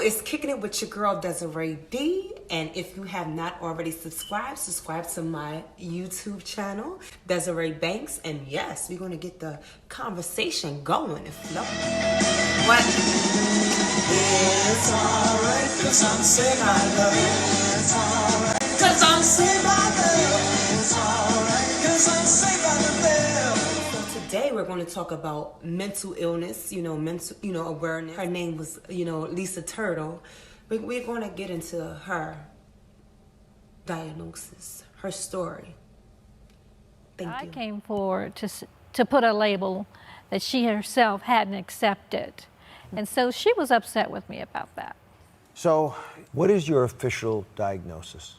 it's Kicking It with your girl Desiree D. And if you have not already subscribed, subscribe to my YouTube channel, Desiree Banks. And yes, we're going to get the conversation going and flowing. What? It's alright, 'cause I'm saved by love. It's alright, 'cause I'm saved by love. It's alright, 'cause I'm saved by the bell. So today we're going to talk about mental illness, mental, awareness. Her name was, Lisa Turtle. We're going to get into her diagnosis, her story. Thank you. I came forward to put a label that she herself hadn't accepted. And so she was upset with me about that. So, what is your official diagnosis?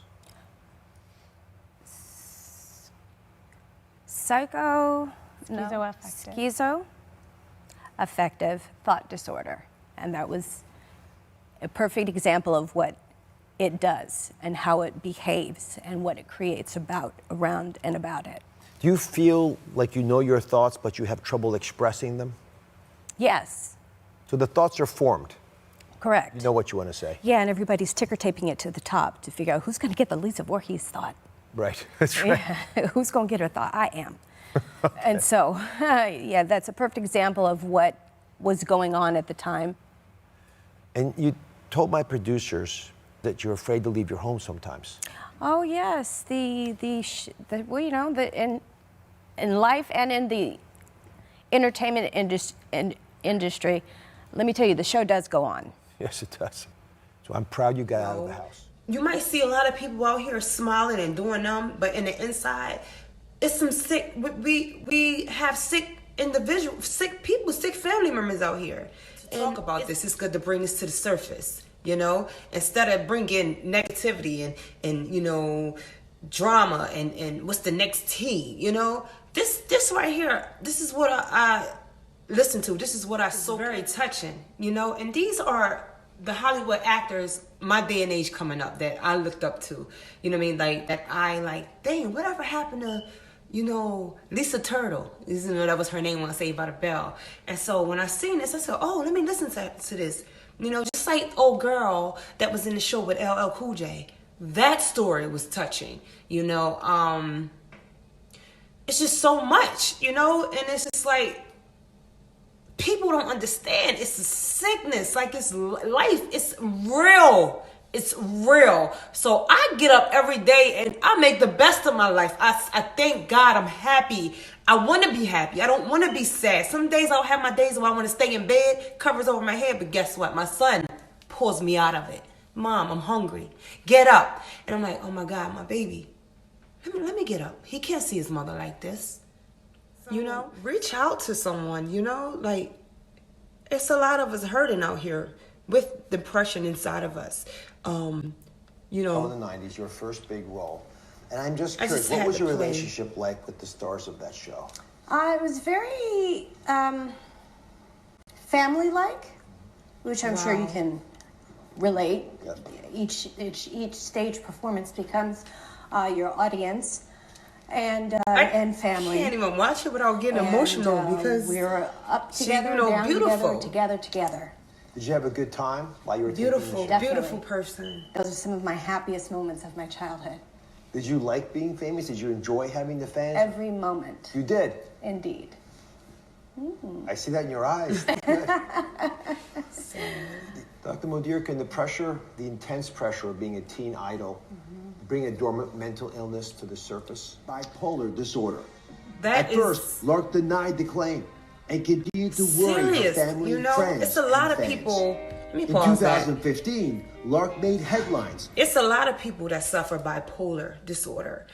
Schizoaffective thought disorder. And that was a perfect example of what it does and how it behaves and what it creates around and about it. Do you feel like you know your thoughts, but you have trouble expressing them? Yes. So the thoughts are formed. Correct. You know what you want to say. Yeah, and everybody's ticker taping it to the top to figure out who's going to get the Lisa Voorhies thought. Right, that's right. Yeah. Who's going to get her thought? I am. And so, yeah, that's a perfect example of what was going on at the time. And you told my producers that you're afraid to leave your home sometimes. Oh yes, in life and in the entertainment industry, let me tell you, the show does go on. Yes, it does. So I'm proud you got out of the house. You might see a lot of people out here smiling and doing them, but in the inside, it's some sick. We have sick individuals, sick people, sick family members out here. Talk about this. It's good to bring this to the surface. Instead of bringing negativity and drama and what's the next T, this right here, this is what I listen to. This is what I saw. Very touching, and these are the Hollywood actors my day and age coming up that I looked up to, dang, whatever happened to, Lisa Turtle, that was her name when I Saved by the Bell. And so when I seen this, I said, oh, let me listen to this. Just like old girl that was in the show with LL Cool J. That story was touching, It's just so much, and it's just like, people don't understand. It's a sickness, like it's life. It's real. It's real. So I get up every day and I make the best of my life. I thank God I'm happy. I want to be happy. I don't want to be sad. Some days I'll have my days where I want to stay in bed, covers over my head. But guess what? My son pulls me out of it. Mom, I'm hungry. Get up. And I'm like, oh my God, my baby. Let me get up. He can't see his mother like this. Reach out to someone, it's a lot of us hurting out here with depression inside of us. In the 90s, your first big role. And I'm just curious, what was your relationship like with the stars of that show? It was very family-like, which I'm sure you can relate. Yep. Each stage performance becomes your audience and family. I can't even watch it without getting emotional because we were up together, down beautiful. together. Did you have a good time while you were beautiful, taking the show? beautiful person. Those are some of my happiest moments of my childhood. Did you like being famous? Did you enjoy having the fans? Every moment. You did? Indeed. I see that in your eyes. Dr. Modir, can the intense pressure of being a teen idol, bring a dormant mental illness to the surface? Bipolar disorder. At first, Lark denied the claim and continued to worry her family and friends. It's a lot of fans. people. Let me In pause 2015, Lark made headlines. It's a lot of people that suffer bipolar disorder,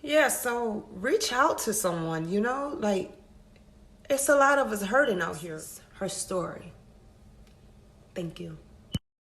Yeah, so reach out to someone, it's a lot of us hurting out here. Her story. Thank you.